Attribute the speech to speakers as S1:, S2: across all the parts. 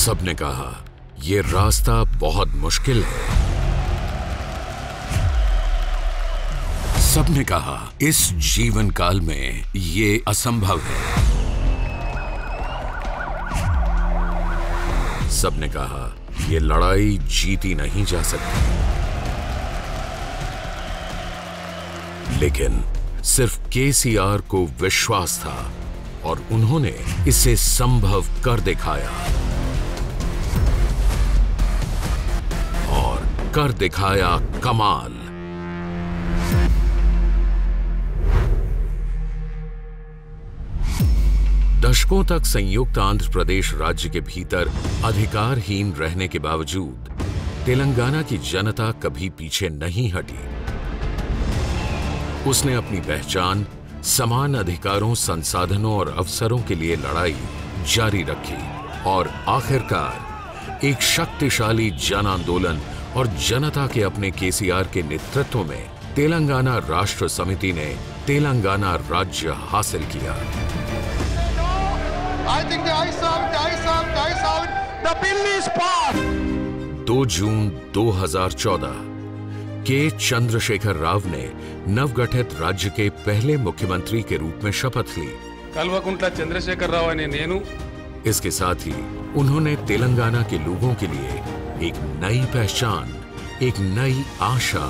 S1: सबने कहा ये रास्ता बहुत मुश्किल है। सबने कहा इस जीवन काल में ये असंभव है। सबने कहा ये लड़ाई जीती नहीं जा सकती। लेकिन सिर्फ केसीआर को विश्वास था और उन्होंने इसे संभव कर दिखाया और कर दिखाया कमाल। दशकों तक संयुक्त आंध्र प्रदेश राज्य के भीतर अधिकारहीन रहने के बावजूद तेलंगाना की जनता कभी पीछे नहीं हटी। उसने अपनी पहचान, समान अधिकारों, संसाधनों और अवसरों के लिए लड़ाई जारी रखी और आखिरकार एक शक्तिशाली जन आंदोलन और जनता के अपने केसीआर के नेतृत्व में तेलंगाना राष्ट्र समिति ने तेलंगाना राज्य हासिल किया।
S2: I think the eyes out. The bill is passed.
S1: 2 जून 2014 के चंद्रशेखर राव ने नवगठित राज्य के पहले मुख्यमंत्री के रूप में शपथ ली।
S3: कल्वकुंट्ला चंद्रशेखर राव ने नेनु।
S1: इसके साथ ही उन्होंने तेलंगाना के लोगों के लिए एक नई पहचान, एक नई आशा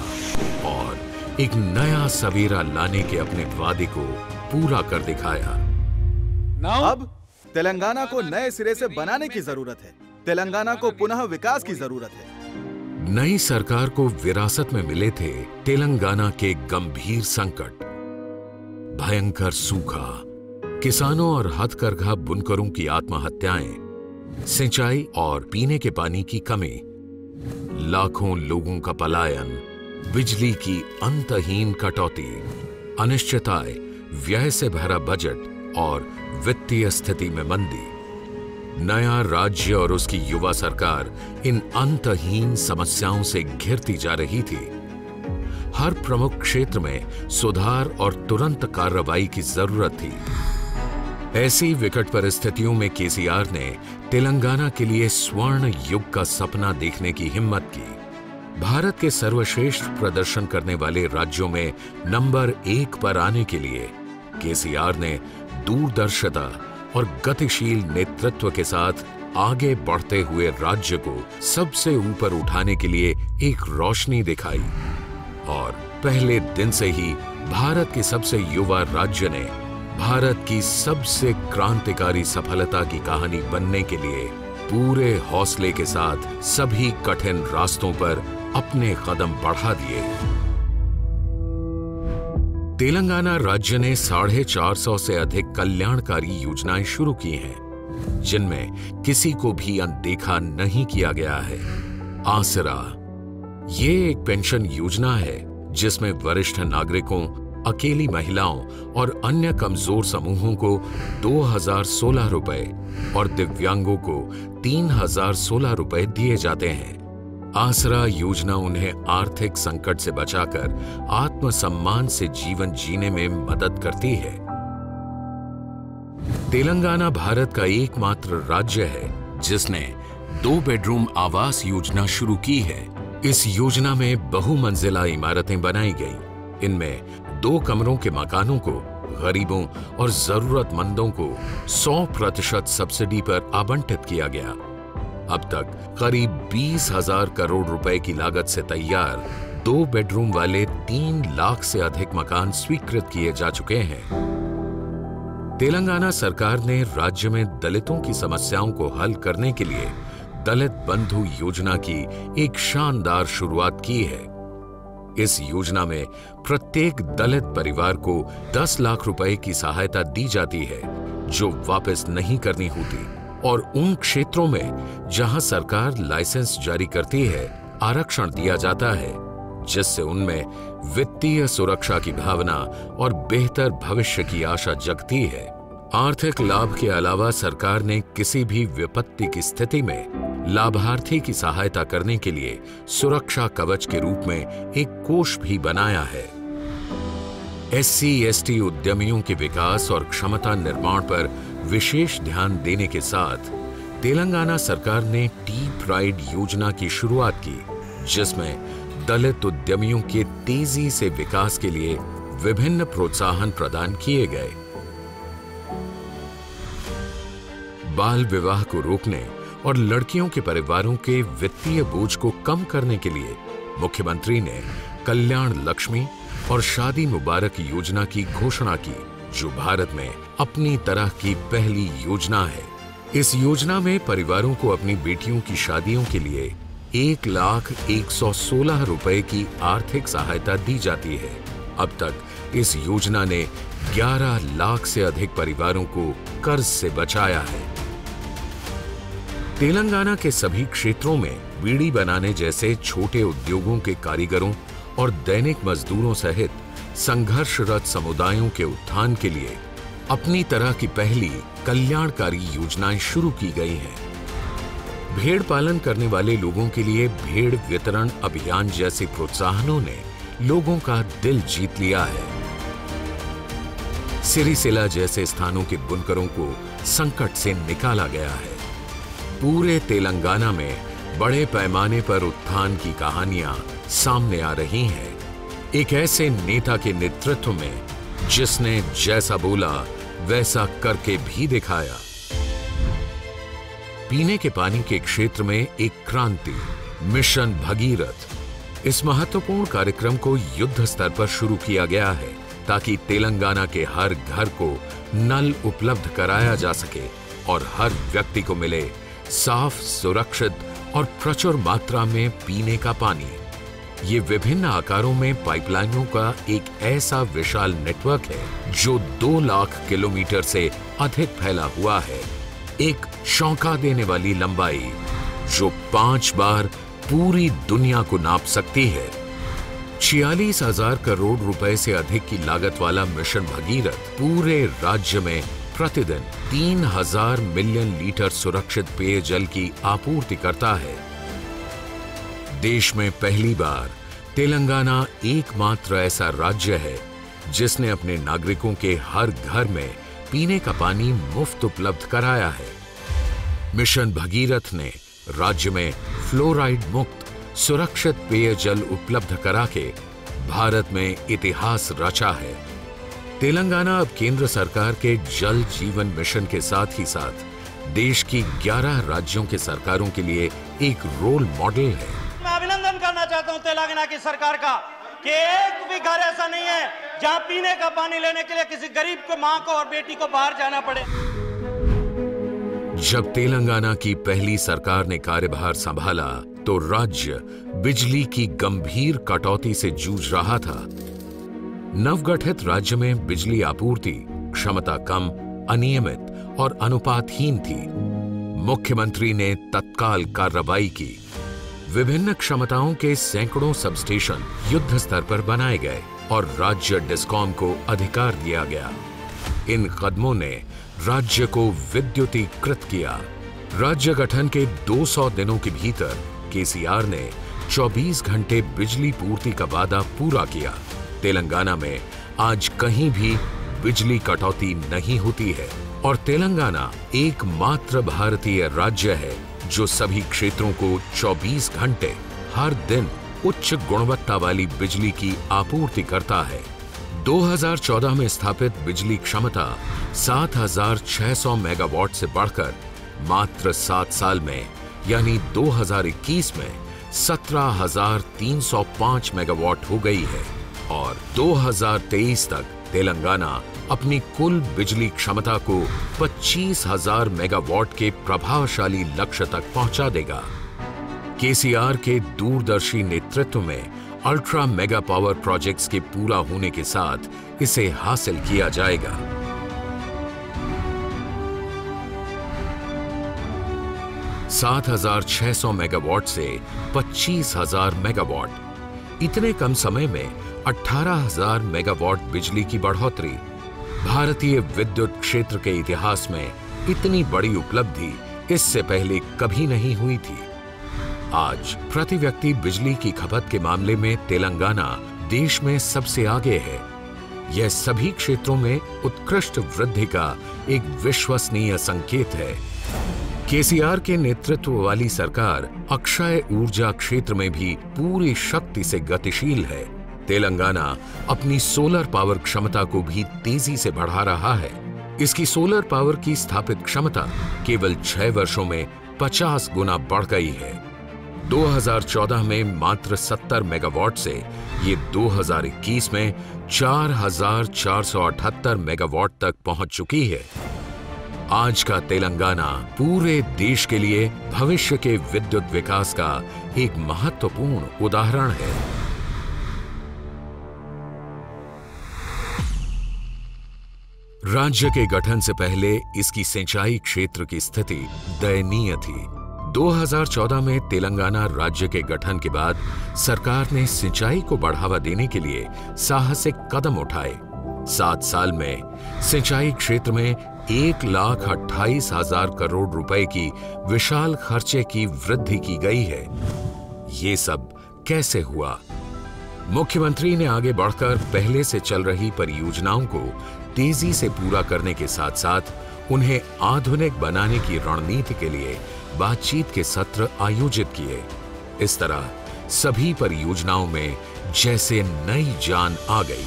S1: और एक नया सवेरा लाने के अपने वादे को पूरा कर दिखाया।
S4: अब तेलंगाना को नए सिरे से बनाने की जरूरत है। तेलंगाना को पुनः विकास की जरूरत है।
S1: नई सरकार को विरासत में मिले थे तेलंगाना के गंभीर संकट, भयंकर सूखा, किसानों और हथकरघा बुनकरों की आत्महत्याएं, सिंचाई और पीने के पानी की कमी, लाखों लोगों का पलायन, बिजली की अंतहीन कटौती, अनिश्चितताएं, व्यय से भरा बजट और वित्तीय स्थिति में मंदी। नया राज्य और उसकी युवा सरकार इन अंतहीन समस्याओं से घिरती जा रही थी। हर प्रमुख क्षेत्र में सुधार और तुरंत कार्रवाई की जरूरत थी। ऐसी विकट परिस्थितियों में केसीआर ने तेलंगाना के लिए स्वर्ण युग का सपना देखने की हिम्मत की। भारत के सर्वश्रेष्ठ प्रदर्शन करने वाले राज्यों में नंबर 1 पर आने के लिए केसीआर ने दूरदर्शिता और गतिशील नेतृत्व के साथ आगे बढ़ते हुए राज्य को सबसे ऊपर उठाने के लिए एक रोशनी दिखाई और पहले दिन से ही भारत के सबसे युवा राज्य ने भारत की सबसे क्रांतिकारी सफलता की कहानी बनने के लिए पूरे हौसले के साथ सभी कठिन रास्तों पर अपने कदम बढ़ा दिए। तेलंगाना राज्य ने 450 से अधिक कल्याणकारी योजनाएं शुरू की हैं, जिनमें किसी को भी अनदेखा नहीं किया गया है। आसरा ये एक पेंशन योजना है जिसमें वरिष्ठ नागरिकों, अकेली महिलाओं और अन्य कमजोर समूहों को 2016 रुपए और दिव्यांगों को 3016 रुपए दिए जाते हैं। आसरा योजना उन्हें आर्थिक संकट से बचाकर आत्मसम्मान से जीवन जीने में मदद करती है। तेलंगाना भारत का एकमात्र राज्य है जिसने 2 बेडरूम आवास योजना शुरू की है। इस योजना में बहुमंजिला इमारतें बनाई गई। इनमें 2 कमरों के मकानों को गरीबों और जरूरतमंदों को 100% सब्सिडी पर आवंटित किया गया। अब तक करीब 20,000 करोड़ रुपए की लागत से तैयार 2 बेडरूम वाले 3 लाख से अधिक मकान स्वीकृत किए जा चुके हैं। तेलंगाना सरकार ने राज्य में दलितों की समस्याओं को हल करने के लिए दलित बंधु योजना की एक शानदार शुरुआत की है। इस योजना में प्रत्येक दलित परिवार को 10 लाख रुपए की सहायता दी जाती है जो वापस नहीं करनी होती और उन क्षेत्रों में जहां सरकार लाइसेंस जारी करती है आरक्षण दिया जाता है, जिससे उनमें वित्तीय सुरक्षा की भावना और बेहतर भविष्य की आशा जगती है। आर्थिक लाभ के अलावा सरकार ने किसी भी विपत्ति की स्थिति में लाभार्थी की सहायता करने के लिए सुरक्षा कवच के रूप में एक कोष भी बनाया है। SC/ST उद्यमियों के विकास और क्षमता निर्माण पर विशेष ध्यान देने के साथ तेलंगाना सरकार ने टी प्राइड योजना की शुरुआत की, जिसमें दलित उद्यमियों के तेजी से विकास के लिए विभिन्न प्रोत्साहन प्रदान किए गए। बाल विवाह को रोकने और लड़कियों के परिवारों के वित्तीय बोझ को कम करने के लिए मुख्यमंत्री ने कल्याण लक्ष्मी और शादी मुबारक योजना की घोषणा की, जो भारत में अपनी तरह की पहली योजना है। इस योजना में परिवारों को अपनी बेटियों की शादियों के लिए 1,116 रुपए की आर्थिक सहायता दी जाती है। अब तक इस योजना ने 11 लाख से अधिक परिवारों को कर्ज से बचाया है। तेलंगाना के सभी क्षेत्रों में बीड़ी बनाने जैसे छोटे उद्योगों के कारीगरों और दैनिक मजदूरों सहित संघर्षरत समुदायों के उत्थान के लिए अपनी तरह की पहली कल्याणकारी योजनाएं शुरू की गई हैं। भेड़ पालन करने वाले लोगों के लिए भेड़ वितरण अभियान जैसे प्रोत्साहनों ने लोगों का दिल जीत लिया है। सिरिसिला जैसे स्थानों के बुनकरों को संकट से निकाला गया है। पूरे तेलंगाना में बड़े पैमाने पर उत्थान की कहानियां सामने आ रही हैं, एक ऐसे नेता के नेतृत्व में जिसने जैसा बोला वैसा करके भी दिखाया। पीने के पानी के क्षेत्र में एक क्रांति, मिशन भगीरथ। इस महत्वपूर्ण कार्यक्रम को युद्ध स्तर पर शुरू किया गया है ताकि तेलंगाना के हर घर को नल उपलब्ध कराया जा सके और हर व्यक्ति को मिले साफ, सुरक्षित और प्रचुर मात्रा में पीने का पानी। ये विभिन्न आकारों में पाइपलाइनों का एक ऐसा विशाल नेटवर्क है जो 2 लाख किलोमीटर से अधिक फैला हुआ है। एक चौंका देने वाली लंबाई जो 5 बार पूरी दुनिया को नाप सकती है। 46,000 करोड़ रुपए से अधिक की लागत वाला मिशन भगीरथ पूरे राज्य में प्रतिदिन 3,000 मिलियन लीटर सुरक्षित पेयजल की आपूर्ति करता है। देश में पहली बार तेलंगाना एकमात्र ऐसा राज्य है जिसने अपने नागरिकों के हर घर में पीने का पानी मुफ्त उपलब्ध कराया है। मिशन भगीरथ ने राज्य में फ्लोराइड मुक्त सुरक्षित पेयजल उपलब्ध करा के भारत में इतिहास रचा है। तेलंगाना अब केंद्र सरकार के जल जीवन मिशन के साथ ही साथ देश की 11 राज्यों के सरकारों के लिए एक रोल मॉडल है।
S5: मैं अभिनंदन करना चाहता हूं तेलंगाना की सरकार का कि एक भी घर ऐसा नहीं है जहां पीने का पानी लेने के लिए किसी गरीब को, मां को और बेटी को बाहर जाना पड़े।
S1: जब तेलंगाना की पहली सरकार ने कार्यभार संभाला तो राज्य बिजली की गंभीर कटौती से जूझ रहा था। नवगठित राज्य में बिजली आपूर्ति क्षमता कम, अनियमित और अनुपातहीन थी। मुख्यमंत्री ने तत्काल कार्रवाई की। विभिन्न क्षमताओं के सैकड़ों सबस्टेशन युद्ध स्तर पर बनाए गए और राज्य डिस्कॉम को अधिकार दिया गया। इन कदमों ने राज्य को विद्युतीकृत किया। राज्य गठन के 200 दिनों के भीतर केसीआर ने 24 घंटे बिजली पूर्ति का वादा पूरा किया। तेलंगाना में आज कहीं भी बिजली कटौती नहीं होती है और तेलंगाना एकमात्र भारतीय राज्य है जो सभी क्षेत्रों को 24 घंटे हर दिन उच्च गुणवत्ता वाली बिजली की आपूर्ति करता है। 2014 में स्थापित बिजली क्षमता 7,600 मेगावाट से बढ़कर मात्र 7 साल में यानी 2021 में 17,305 मेगावाट हो गई है और 2023 तक तेलंगाना अपनी कुल बिजली क्षमता को 25,000 मेगावाट के प्रभावशाली लक्ष्य तक पहुंचा देगा। केसीआर के दूरदर्शी नेतृत्व में अल्ट्रा मेगा पावर प्रोजेक्ट्स के पूरा होने के साथ इसे हासिल किया जाएगा। $7,600 मेगावाट से 25,000 मेगावाट। इतने कम समय में 18,000 मेगावाट बिजली की बढ़ोतरी। भारतीय विद्युत क्षेत्र के इतिहास में इतनी बड़ी उपलब्धि इससे पहले कभी नहीं हुई थी। आज प्रति व्यक्ति बिजली की खपत के मामले में तेलंगाना देश में सबसे आगे है। यह सभी क्षेत्रों में उत्कृष्ट वृद्धि का एक विश्वसनीय संकेत है। केसीआर के नेतृत्व वाली सरकार अक्षय ऊर्जा क्षेत्र में भी पूरी शक्ति से गतिशील है। तेलंगाना अपनी सोलर पावर क्षमता को भी तेजी से बढ़ा रहा है। इसकी सोलर पावर की स्थापित क्षमता केवल 6 वर्षों में 50 गुना बढ़ गई है। 2014 में मात्र 70 मेगावाट से ये 2021 में 4,478 मेगावाट तक पहुंच चुकी है। आज का तेलंगाना पूरे देश के लिए भविष्य के विद्युत विकास का एक महत्वपूर्ण उदाहरण है। राज्य के गठन से पहले इसकी सिंचाई क्षेत्र की स्थिति दयनीय थी। 2014 में तेलंगाना राज्य के गठन के बाद सरकार ने सिंचाई को बढ़ावा देने के लिए साहसिक कदम उठाए। 7 साल में सिंचाई क्षेत्र में 1,28,000 करोड़ रुपए की विशाल खर्चे की वृद्धि की गई है। ये सब कैसे हुआ? मुख्यमंत्री ने आगे बढ़कर पहले से चल रही परियोजनाओं को तेजी से पूरा करने के साथ साथ उन्हें आधुनिक बनाने की रणनीति के लिए बातचीत के सत्र आयोजित किए। इस तरह सभी परियोजनाओं में जैसे नई जान आ गई।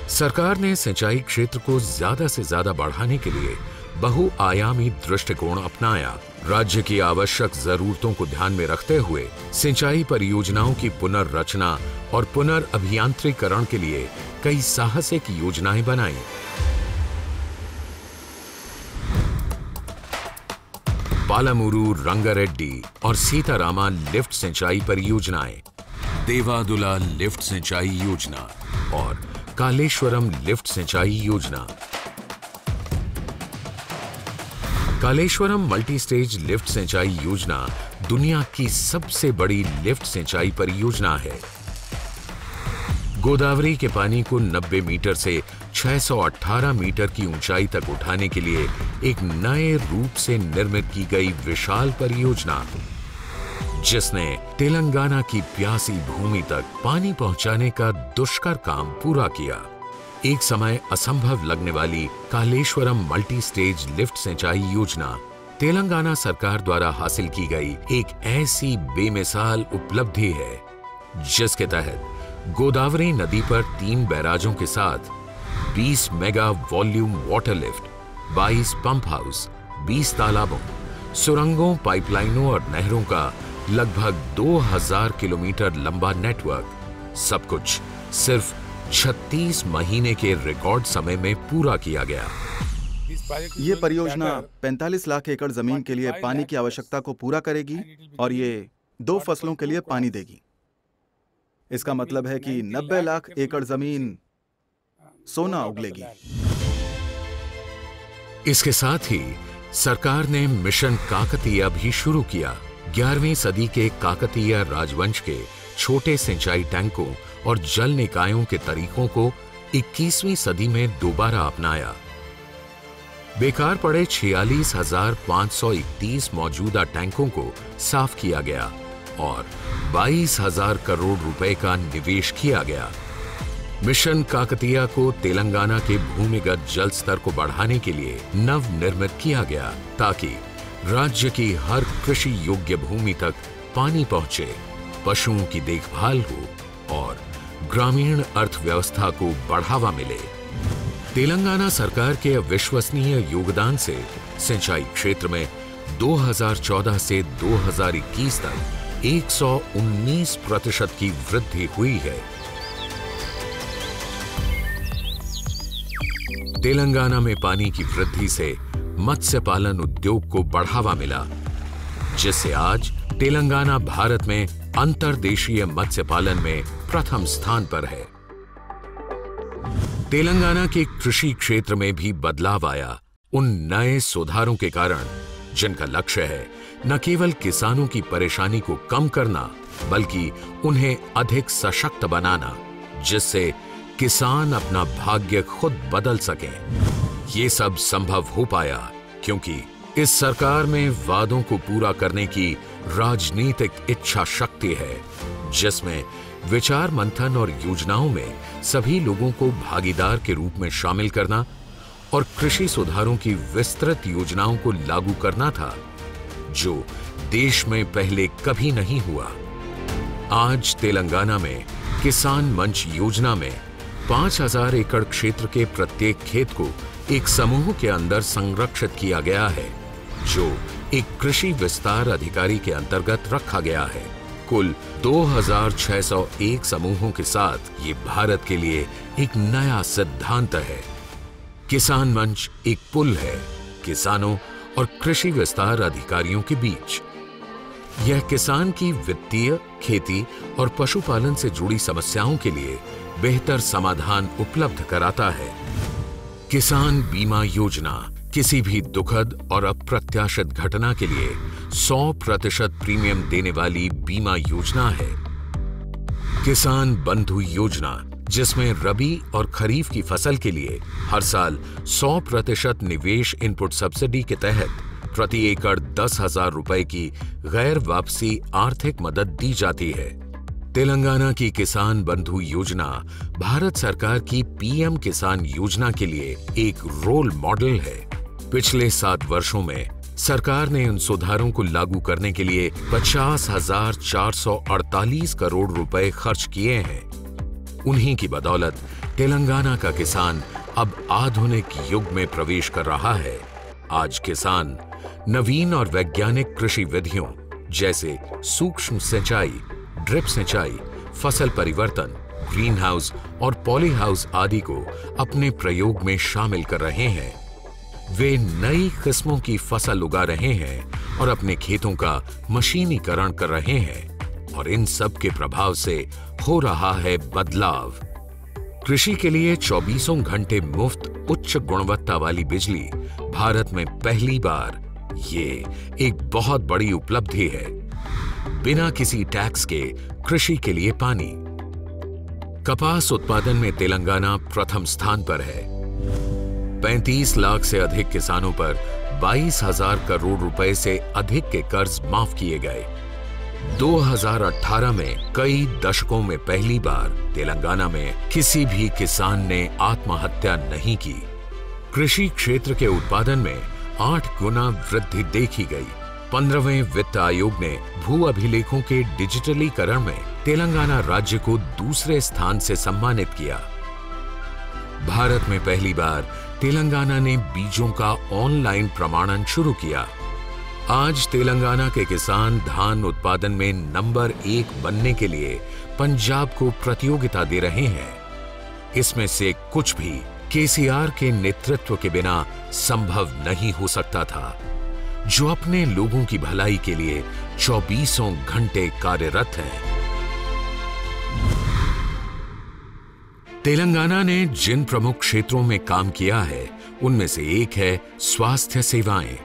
S1: सरकार ने सिंचाई क्षेत्र को ज्यादा से ज्यादा बढ़ाने के लिए बहुआयामी दृष्टिकोण अपनाया। राज्य की आवश्यक जरूरतों को ध्यान में रखते हुए सिंचाई परियोजनाओं की पुनर्रचना और पुनर्अभियांत्रिकरण के लिए कई साहसिक योजनाएं बनाई। पालामुरू, रंगारेड्डी और सीतारामा लिफ्ट सिंचाई परियोजनाएं, देवादुला लिफ्ट सिंचाई योजना और कालेश्वरम लिफ्ट सिंचाई योजना। कालेश्वरम मल्टी स्टेज लिफ्ट सिंचाई योजना दुनिया की सबसे बड़ी लिफ्ट सिंचाई परियोजना है। गोदावरी के पानी को 90 मीटर से 618 मीटर की ऊंचाई तक उठाने के लिए एक नए रूप से निर्मित की गई विशाल परियोजना, जिसने तेलंगाना की प्यासी भूमि तक पानी पहुंचाने का दुष्कर काम पूरा किया। एक समय असंभव लगने वाली कालेश्वरम मल्टी स्टेज लिफ्ट सिंचाई योजना तेलंगाना सरकार द्वारा हासिल की गई एक ऐसी बेमिसाल उपलब्धि है, जिसके तहत गोदावरी नदी पर 3 बैराजों के साथ 20 mega volume water lift, 22 pump house, 20 तालाबों, सुरंगों, पाइपलाइनों और नहरों का लगभग 2000 किलोमीटर लंबा नेटवर्क, सब कुछ सिर्फ 36 महीने के रिकॉर्ड समय में पूरा किया गया।
S4: ये परियोजना 45 लाख एकड़ जमीन के लिए पानी की आवश्यकता को पूरा करेगी और ये 2 फसलों के लिए पानी देगी। इसका मतलब है कि 90 लाख एकड़ जमीन सोना उगलेगी।
S1: इसके साथ ही सरकार ने मिशन काकतीय भी शुरू किया। 11वीं सदी के काकतीय राजवंश के छोटे सिंचाई टैंकों और जल निकायों के तरीकों को 21वीं सदी में दोबारा अपनाया। बेकार पड़े 46,531 मौजूदा टैंकों को साफ किया गया और 22,000 करोड़ रुपए का निवेश किया गया। मिशन काकतीय को तेलंगाना के भूमिगत जल स्तर को बढ़ाने के लिए नवनिर्मित किया गया, ताकि राज्य की हर कृषि योग्य भूमि तक पानी पहुंचे, पशुओं की देखभाल हो और ग्रामीण अर्थव्यवस्था को बढ़ावा मिले। तेलंगाना सरकार के अविश्वसनीय योगदान से सिंचाई क्षेत्र में 2014 से 2021 तक 119% की वृद्धि हुई है। तेलंगाना में पानी की वृद्धि से मत्स्य पालन उद्योग को बढ़ावा मिला, जिससे आज तेलंगाना भारत में अंतर्देशीय मत्स्य पालन में प्रथम स्थान पर है। तेलंगाना के कृषि क्षेत्र में भी बदलाव आया उन नए सुधारों के कारण, जिनका लक्ष्य है न केवल किसानों की परेशानी को कम करना, बल्कि उन्हें अधिक सशक्त बनाना, जिससे किसान अपना भाग्य खुद बदल सके। ये सब संभव हो पाया क्योंकि इस सरकार में वादों को पूरा करने की राजनीतिक इच्छा शक्ति है, जिसमें विचार मंथन और योजनाओं में सभी लोगों को भागीदार के रूप में शामिल करना और कृषि सुधारों की विस्तृत योजनाओं को लागू करना था। जो देश में पहले कभी नहीं हुआ। आज तेलंगाना में किसान मंच योजना में 5000 एकड़ क्षेत्र के प्रत्येक खेत को एक समूह के अंदर संरक्षित किया गया है, जो एक कृषि विस्तार अधिकारी के अंतर्गत रखा गया है। कुल 2601 समूहों के साथ ये भारत के लिए एक नया सिद्धांत है। किसान मंच एक पुल है किसानों और कृषि विस्तार अधिकारियों के बीच। यह किसान की वित्तीय, खेती और पशुपालन से जुड़ी समस्याओं के लिए बेहतर समाधान उपलब्ध कराता है। किसान बीमा योजना किसी भी दुखद और अप्रत्याशित घटना के लिए 100% प्रीमियम देने वाली बीमा योजना है। किसान बंधु योजना, जिसमें रबी और खरीफ की फसल के लिए हर साल 100% निवेश इनपुट सब्सिडी के तहत प्रति एकड़ 10,000 रुपए की गैर वापसी आर्थिक मदद दी जाती है। तेलंगाना की किसान बंधु योजना भारत सरकार की पीएम किसान योजना के लिए एक रोल मॉडल है। पिछले 7 वर्षों में सरकार ने उन सुधारों को लागू करने के लिए 50,448 करोड़ रुपए खर्च किए हैं। उन्हीं की बदौलत तेलंगाना का किसान अब आधुनिक युग में प्रवेश कर रहा है। आज किसान नवीन और वैज्ञानिक कृषि विधियों जैसे सूक्ष्म सिंचाई, ड्रिप सिंचाई, फसल परिवर्तन, ग्रीन हाउस और पॉली हाउस आदि को अपने प्रयोग में शामिल कर रहे हैं। वे नई किस्मों की फसल उगा रहे हैं और अपने खेतों का मशीनीकरण कर रहे हैं, और इन सब के प्रभाव से हो रहा है बदलाव। कृषि के लिए 24 घंटे मुफ्त उच्च गुणवत्ता वाली बिजली भारत में पहली बार, ये एक बहुत बड़ी उपलब्धि है। बिना किसी टैक्स के कृषि के लिए पानी। कपास उत्पादन में तेलंगाना प्रथम स्थान पर है। 35 लाख से अधिक किसानों पर 22,000 करोड़ रुपए से अधिक के कर्ज माफ किए गए। 2018 में कई दशकों में पहली बार तेलंगाना में किसी भी किसान ने आत्महत्या नहीं की। कृषि क्षेत्र के उत्पादन में 8 गुना वृद्धि देखी गई। 15वें वित्त आयोग ने भू अभिलेखों के डिजिटलीकरण में तेलंगाना राज्य को दूसरे स्थान से सम्मानित किया। भारत में पहली बार तेलंगाना ने बीजों का ऑनलाइन प्रमाणन शुरू किया। आज तेलंगाना के किसान धान उत्पादन में नंबर 1 बनने के लिए पंजाब को प्रतियोगिता दे रहे हैं। इसमें से कुछ भी केसीआर के नेतृत्व के बिना संभव नहीं हो सकता था, जो अपने लोगों की भलाई के लिए 24 घंटे कार्यरत हैं। तेलंगाना ने जिन प्रमुख क्षेत्रों में काम किया है, उनमें से एक है स्वास्थ्य सेवाएं।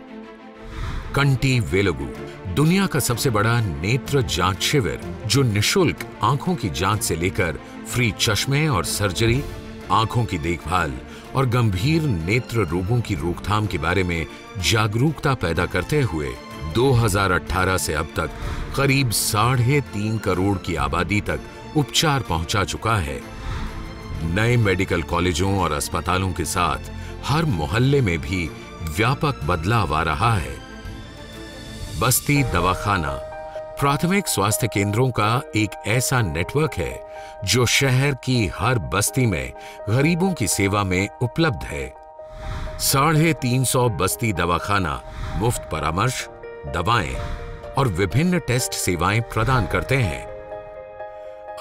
S1: कंटी वेलुगु दुनिया का सबसे बड़ा नेत्र जांच शिविर, जो निशुल्क आंखों की जांच से लेकर फ्री चश्मे और सर्जरी, आंखों की देखभाल और गंभीर नेत्र रोगों की रोकथाम के बारे में जागरूकता पैदा करते हुए 2018 से अब तक करीब 3.5 करोड़ की आबादी तक उपचार पहुंचा चुका है। नए मेडिकल कॉलेजों और अस्पतालों के साथ हर मोहल्ले में भी व्यापक बदलाव आ रहा है। बस्ती दवाखाना प्राथमिक स्वास्थ्य केंद्रों का एक ऐसा नेटवर्क है जो शहर की हर बस्ती में गरीबों की सेवा में उपलब्ध है। 350 बस्ती दवाखाना मुफ्त परामर्श, दवाएं और विभिन्न टेस्ट सेवाएं प्रदान करते हैं।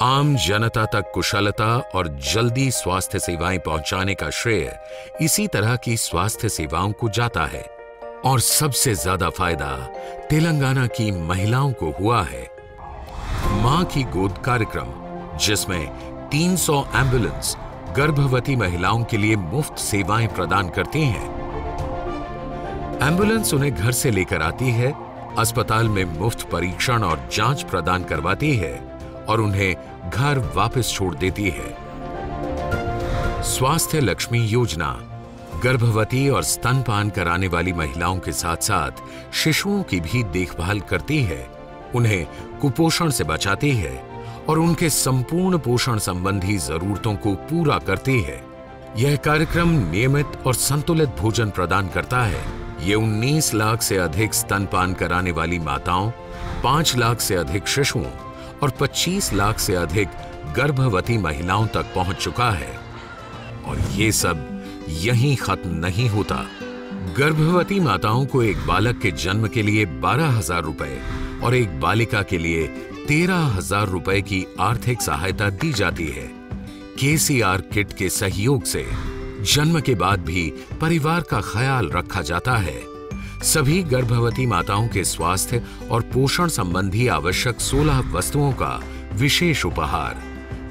S1: आम जनता तक कुशलता और जल्दी स्वास्थ्य सेवाएं पहुंचाने का श्रेय इसी तरह की स्वास्थ्य सेवाओं को जाता है, और सबसे ज्यादा फायदा तेलंगाना की महिलाओं को हुआ है। मां की गोद कार्यक्रम, जिसमें 300 एम्बुलेंस गर्भवती महिलाओं के लिए मुफ्त सेवाएं प्रदान करती हैं। एम्बुलेंस उन्हें घर से लेकर आती है, अस्पताल में मुफ्त परीक्षण और जांच प्रदान करवाती है और उन्हें घर वापस छोड़ देती है। स्वास्थ्य लक्ष्मी योजना गर्भवती और स्तनपान कराने वाली महिलाओं के साथ साथ शिशुओं की भी देखभाल करती है, उन्हें कुपोषण से बचाती है और उनके संपूर्ण पोषण संबंधी जरूरतों को पूरा करती है। यह कार्यक्रम नियमित और संतुलित भोजन प्रदान करता है ये 19 लाख से अधिक स्तनपान कराने वाली माताओं, 5 लाख से अधिक शिशुओं और 25 लाख से अधिक गर्भवती महिलाओं तक पहुंच चुका है। और ये सब यहीं खत्म नहीं होता। गर्भवती माताओं को एक बालक के जन्म के लिए 12,000 रुपए और एक बालिका के लिए 13,000 रुपए की आर्थिक सहायता दी जाती है। केसीआर किट के सहयोग से जन्म के बाद भी परिवार का ख्याल रखा जाता है। सभी गर्भवती माताओं के स्वास्थ्य और पोषण संबंधी आवश्यक 16 वस्तुओं का विशेष उपहार।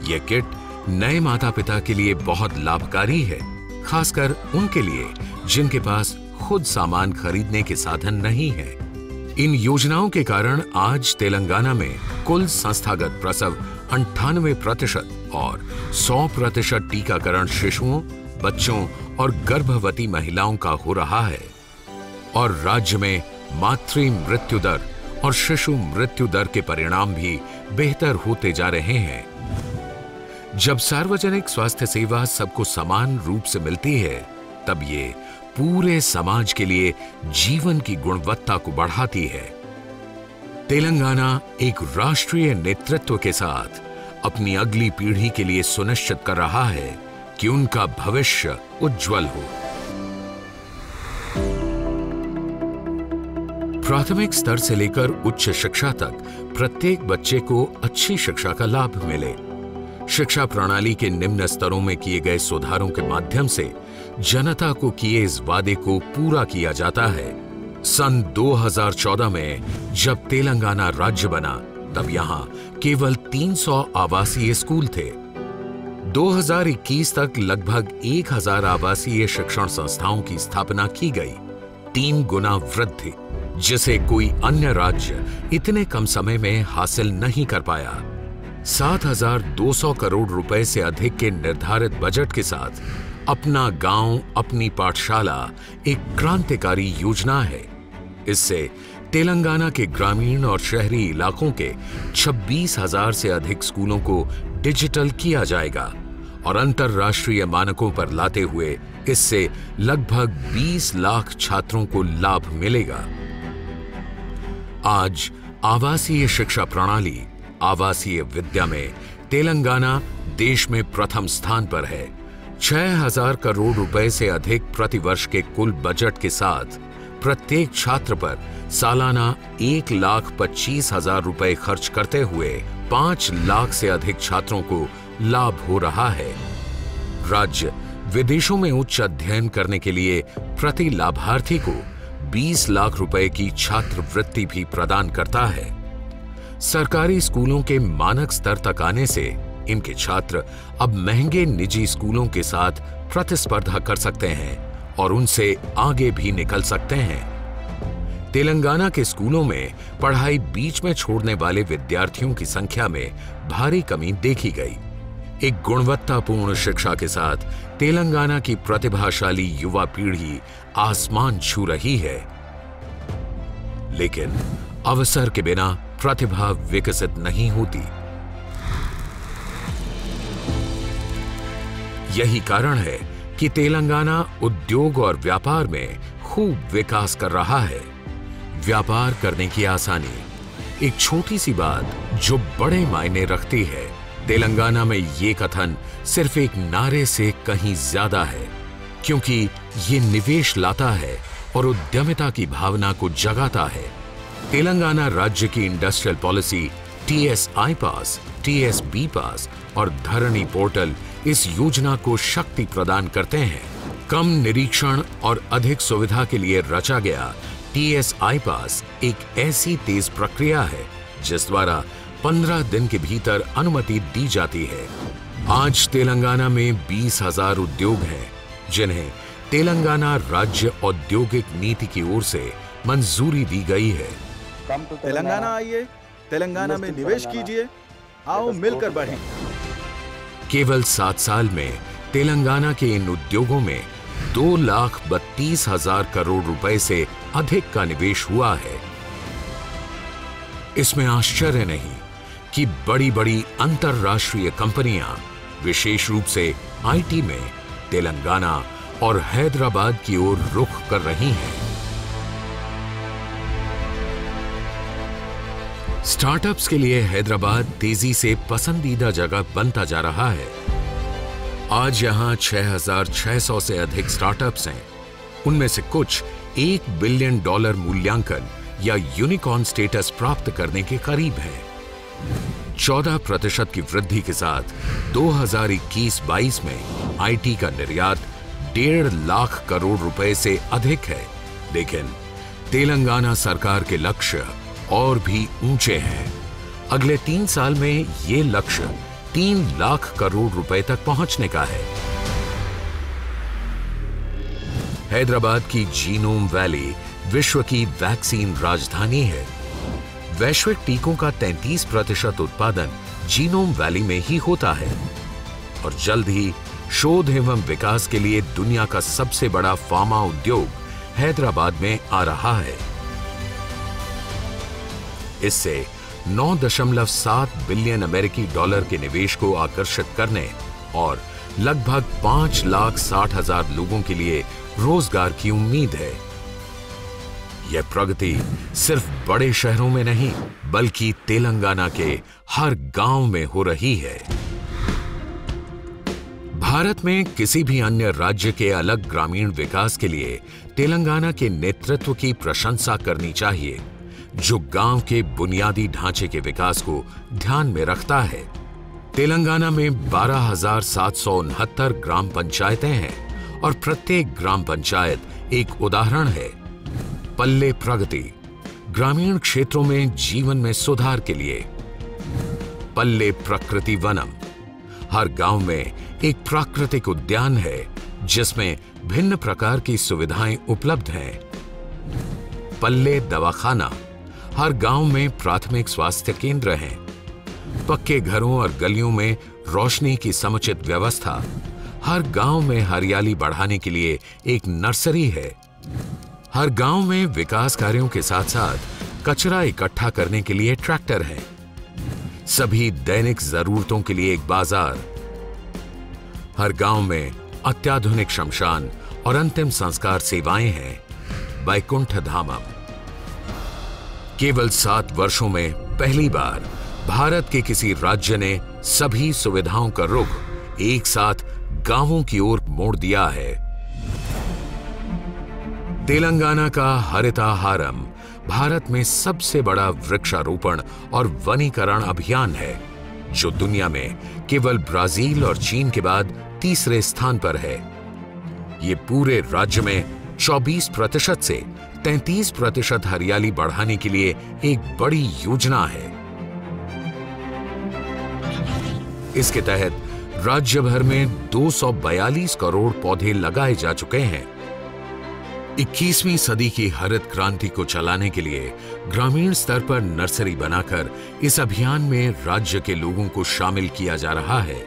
S1: यह किट नए माता पिता के लिए बहुत लाभकारी है, खासकर उनके लिए जिनके पास खुद सामान खरीदने के साधन नहीं है। इन योजनाओं के कारण आज तेलंगाना में कुल संस्थागत प्रसव 98% और 100% टीकाकरण शिशुओं, बच्चों और गर्भवती महिलाओं का हो रहा है। और राज्य में मातृ मृत्यु दर और शिशु मृत्यु दर के परिणाम भी बेहतर होते जा रहे हैं। जब सार्वजनिक स्वास्थ्य सेवा सबको समान रूप से मिलती है, तब ये पूरे समाज के लिए जीवन की गुणवत्ता को बढ़ाती है। तेलंगाना एक राष्ट्रीय नेतृत्व के साथ अपनी अगली पीढ़ी के लिए सुनिश्चित कर रहा है कि उनका भविष्य उज्जवल हो। प्राथमिक स्तर से लेकर उच्च शिक्षा तक प्रत्येक बच्चे को अच्छी शिक्षा का लाभ मिले। शिक्षा प्रणाली के निम्न स्तरों में किए गए सुधारों के माध्यम से जनता को किए इस वादे को पूरा किया जाता है। सन 2014 में जब तेलंगाना राज्य बना, तब यहां केवल 300 आवासीय स्कूल थे। 2021 तक लगभग 1000 आवासीय शिक्षण संस्थाओं की स्थापना की गई, 3 गुना वृद्धि, जिसे कोई अन्य राज्य इतने कम समय में हासिल नहीं कर पाया। 7,200 करोड़ रुपए से अधिक के निर्धारित बजट के साथ अपना गांव अपनी पाठशाला एक क्रांतिकारी योजना है। इससे तेलंगाना के ग्रामीण और शहरी इलाकों के 26,000 से अधिक स्कूलों को डिजिटल किया जाएगा और अंतर्राष्ट्रीय मानकों पर लाते हुए इससे लगभग 20 लाख छात्रों को लाभ मिलेगा। आज आवासीय शिक्षा प्रणाली, आवासीय विद्या में तेलंगाना देश में प्रथम स्थान पर है। 6,000 करोड़ रुपए से अधिक प्रतिवर्ष के कुल बजट के साथ प्रत्येक छात्र पर सालाना 1,25,000 रुपए खर्च करते हुए 5 लाख से अधिक छात्रों को लाभ हो रहा है। राज्य विदेशों में उच्च अध्ययन करने के लिए प्रति लाभार्थी को 20 लाख रुपए की छात्रवृत्ति भी प्रदान करता है। सरकारी स्कूलों के मानक स्तर तक आने से इनके छात्र अब महंगे निजी स्कूलों के साथ प्रतिस्पर्धा कर सकते हैं और उनसे आगे भी निकल सकते हैं। तेलंगाना के स्कूलों में पढ़ाई बीच में छोड़ने वाले विद्यार्थियों की संख्या में भारी कमी देखी गई। एक गुणवत्तापूर्ण शिक्षा के साथ तेलंगाना की प्रतिभाशाली युवा पीढ़ी आसमान छू रही है। लेकिन अवसर के बिना प्रतिभा विकसित नहीं होती। यही कारण है कि तेलंगाना उद्योग और व्यापार में खूब विकास कर रहा है। व्यापार करने की आसानी, एक छोटी सी बात जो बड़े मायने रखती है। तेलंगाना में ये कथन सिर्फ एक नारे से कहीं ज्यादा है, क्योंकि ये निवेश लाता है और उद्यमिता की भावना को जगाता है। तेलंगाना राज्य की इंडस्ट्रियल पॉलिसी TSI पास, TSB पास और धरणी पोर्टल इस योजना को शक्ति प्रदान करते हैं। कम निरीक्षण और अधिक सुविधा के लिए रचा गया TSI पास एक ऐसी तेज प्रक्रिया है जिस द्वारा 15 दिन के भीतर अनुमति दी जाती है। आज तेलंगाना में 20,000 उद्योग हैं जिन्हें तेलंगाना राज्य औद्योगिक नीति की ओर से मंजूरी दी गई है।
S4: तेलंगाना आइए, तेलंगाना में निवेश कीजिए, आओ मिलकर बढ़ें।
S1: केवल 7 साल में तेलंगाना के इन उद्योगों में 2,32,000 करोड़ रुपए से अधिक का निवेश हुआ है। इसमें आश्चर्य नहीं कि बड़ी-बड़ी अंतरराष्ट्रीय कंपनियां विशेष रूप से IT में तेलंगाना और हैदराबाद की ओर रुख कर रही हैं। स्टार्टअप्स के लिए हैदराबाद तेजी से पसंदीदा जगह बनता जा रहा है। आज यहां 6,600 से अधिक स्टार्टअप्स हैं। उनमें से कुछ $1 बिलियन मूल्यांकन या यूनिकॉर्न स्टेटस प्राप्त करने के करीब हैं। 14% की वृद्धि के साथ 2021-22 में आईटी का निर्यात 1.5 लाख करोड़ रुपए से अधिक है। लेकिन तेलंगाना सरकार के लक्ष्य और भी ऊंचे हैं। अगले 3 साल में ये लक्ष्य 3 लाख करोड़ रुपए तक पहुंचने का है। हैदराबाद की जीनोम वैली विश्व की वैक्सीन राजधानी है। वैश्विक टीकों का 33% उत्पादन जीनोम वैली में ही होता है और जल्द ही शोध एवं विकास के लिए दुनिया का सबसे बड़ा फार्मा उद्योग हैदराबाद में आ रहा है। इससे 9.7 बिलियन अमेरिकी डॉलर के निवेश को आकर्षित करने और लगभग 5,60,000 लोगों के लिए रोजगार की उम्मीद है। यह प्रगति सिर्फ बड़े शहरों में नहीं बल्कि तेलंगाना के हर गांव में हो रही है। भारत में किसी भी अन्य राज्य के अलग ग्रामीण विकास के लिए तेलंगाना के नेतृत्व की प्रशंसा करनी चाहिए, जो गांव के बुनियादी ढांचे के विकास को ध्यान में रखता है। तेलंगाना में 12,769 ग्राम पंचायतें हैं और प्रत्येक ग्राम पंचायत एक उदाहरण है। पल्ले प्रगति, ग्रामीण क्षेत्रों में जीवन में सुधार के लिए। पल्ले प्रकृति वनम, हर गांव में एक प्राकृतिक उद्यान है जिसमें भिन्न प्रकार की सुविधाएं उपलब्ध हैं। पल्ले दवाखाना, हर गांव में प्राथमिक स्वास्थ्य केंद्र हैं। पक्के घरों और गलियों में रोशनी की समुचित व्यवस्था। हर गांव में हरियाली बढ़ाने के लिए एक नर्सरी है। हर गांव में विकास कार्यों के साथ साथ कचरा इकट्ठा करने के लिए ट्रैक्टर है। सभी दैनिक जरूरतों के लिए एक बाजार। हर गांव में अत्याधुनिक शमशान और अंतिम संस्कार सेवाएं हैं। वैकुंठ धामम। केवल 7 वर्षों में पहली बार भारत के किसी राज्य ने सभी सुविधाओं का रुख एक साथ गांवों की ओर मोड़ दिया है। तेलंगाना का हरिताहारम भारत में सबसे बड़ा वृक्षारोपण और वनीकरण अभियान है, जो दुनिया में केवल ब्राजील और चीन के बाद तीसरे स्थान पर है। ये पूरे राज्य में 24% से 33% हरियाली बढ़ाने के लिए एक बड़ी योजना है। इसके तहत राज्य भर में 242 करोड़ पौधे लगाए जा चुके हैं। 21वीं सदी की हरित क्रांति को चलाने के लिए ग्रामीण स्तर पर नर्सरी बनाकर इस अभियान में राज्य के लोगों को शामिल किया जा रहा है।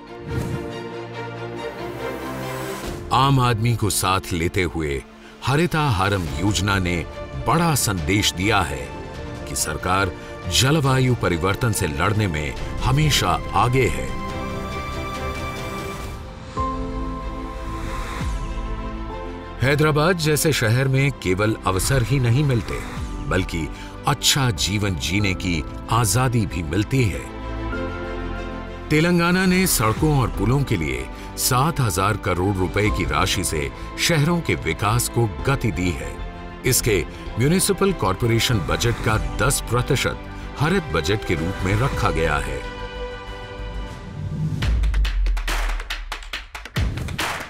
S1: आम आदमी को साथ लेते हुए हरिताहारम योजना ने बड़ा संदेश दिया है कि सरकार जलवायु परिवर्तन से लड़ने में हमेशा आगे है। हैदराबाद जैसे शहर में केवल अवसर ही नहीं मिलते, बल्कि अच्छा जीवन जीने की आजादी भी मिलती है। तेलंगाना ने सड़कों और पुलों के लिए 7,000 करोड़ रुपए की राशि से शहरों के विकास को गति दी है। इसके म्युनिसिपल कॉर्पोरेशन बजट का 10% हरित बजट के रूप में रखा गया है।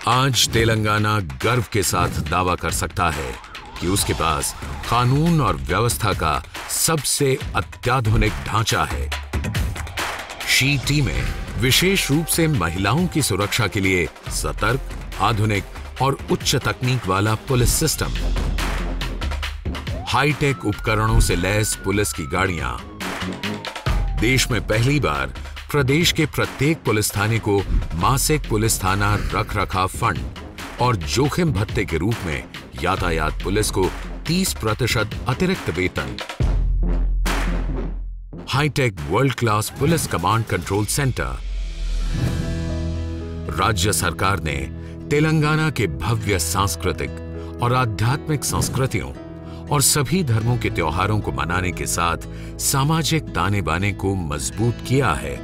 S1: आज तेलंगाना गर्व के साथ दावा कर सकता है कि उसके पास कानून और व्यवस्था का सबसे अत्याधुनिक ढांचा है। शी टीमें विशेष रूप से महिलाओं की सुरक्षा के लिए सतर्क, आधुनिक और उच्च तकनीक वाला पुलिस सिस्टम, हाईटेक उपकरणों से लैस पुलिस की गाड़ियां। देश में पहली बार प्रदेश के प्रत्येक पुलिस थाने को मासिक पुलिस थाना रखरखाव फंड और जोखिम भत्ते के रूप में यातायात पुलिस को 30% अतिरिक्त वेतन। High tech world class police command control centre. राज्य सरकार ने तेलंगाना के भव्य सांस्कृतिक और आध्यात्मिक संस्कृतियों और सभी धर्मों के त्योहारों को मनाने के साथ सामाजिक ताने बाने को मजबूत किया है।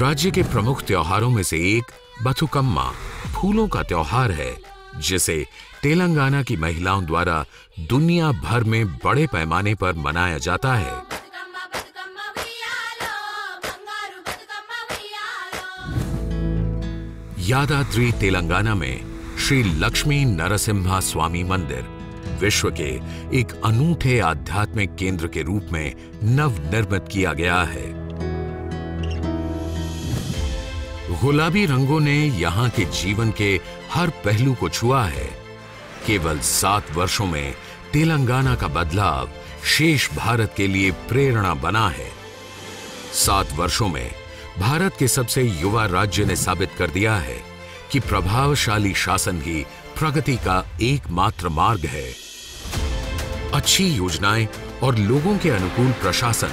S1: राज्य के प्रमुख त्योहारों में से एक बथुकम्मा फूलों का त्योहार है, जिसे तेलंगाना की महिलाओं द्वारा दुनिया भर में बड़े पैमाने पर मनाया जाता है। यादाद्री तेलंगाना में श्री लक्ष्मी नरसिम्हा स्वामी मंदिर विश्व के एक अनूठे आध्यात्मिक केंद्र के रूप में नवनिर्मित किया गया है। गुलाबी रंगों ने यहां के जीवन के हर पहलू को छुआ है। केवल 7 वर्षों में तेलंगाना का बदलाव शेष भारत के लिए प्रेरणा बना है। 7 वर्षों में भारत के सबसे युवा राज्य ने साबित कर दिया है कि प्रभावशाली शासन ही प्रगति का एकमात्र मार्ग है। अच्छी योजनाएं और लोगों के अनुकूल प्रशासन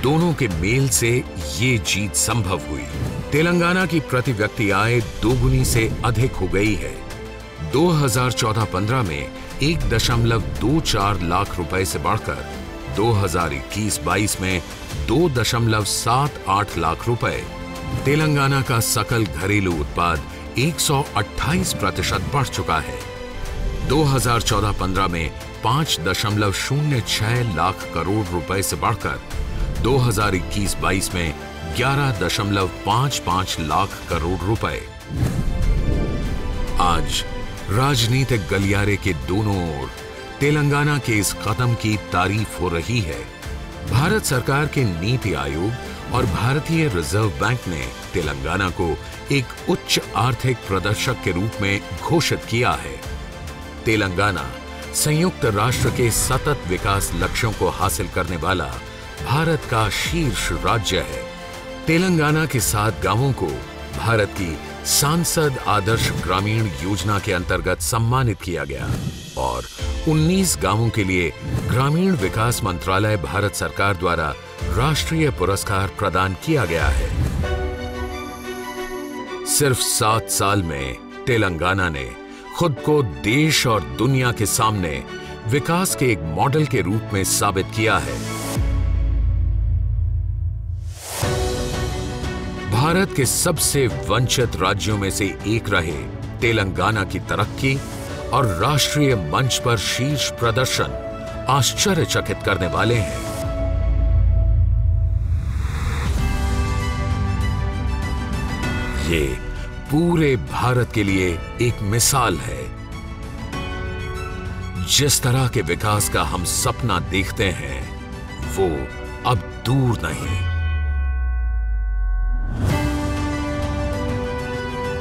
S1: दोनों के मेल से ये जीत संभव हुई। तेलंगाना की प्रति व्यक्ति आय दोगुनी से अधिक हो गई है। 2014-15 में 1.24 लाख रुपए से बढ़कर 2021-22 में 2.78 लाख रुपए। तेलंगाना का सकल घरेलू उत्पाद 128% बढ़ चुका है। 2014-15 में 5.06 लाख करोड़ रुपए से बढ़कर 2021-22 में 11.55 लाख करोड़ रुपए। आज राजनीतिक गलियारे के दोनों ओर तेलंगाना के इस कदम की तारीफ हो रही है। भारत सरकार के नीति आयोग और भारतीय रिजर्व बैंक ने तेलंगाना को एक उच्च आर्थिक प्रदर्शक के रूप में घोषित किया है। तेलंगाना संयुक्त राष्ट्र के सतत विकास लक्ष्यों को हासिल करने वाला भारत का शीर्ष राज्य है। तेलंगाना के 7 गांवों को भारत की सांसद आदर्श ग्रामीण योजना के अंतर्गत सम्मानित किया गया और 19 गांवों के लिए ग्रामीण विकास मंत्रालय भारत सरकार द्वारा राष्ट्रीय पुरस्कार प्रदान किया गया है। सिर्फ 7 साल में तेलंगाना ने खुद को देश और दुनिया के सामने विकास के एक मॉडल के रूप में साबित किया है। भारत के सबसे वंचित राज्यों में से एक रहे तेलंगाना की तरक्की और राष्ट्रीय मंच पर शीर्ष प्रदर्शन आश्चर्यचकित करने वाले हैं। ये पूरे भारत के लिए एक मिसाल है। जिस तरह के विकास का हम सपना देखते हैं, वो अब दूर नहीं।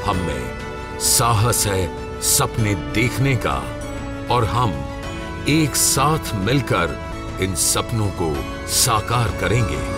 S1: हम में साहस है सपने देखने का और हम एक साथ मिलकर इन सपनों को साकार करेंगे।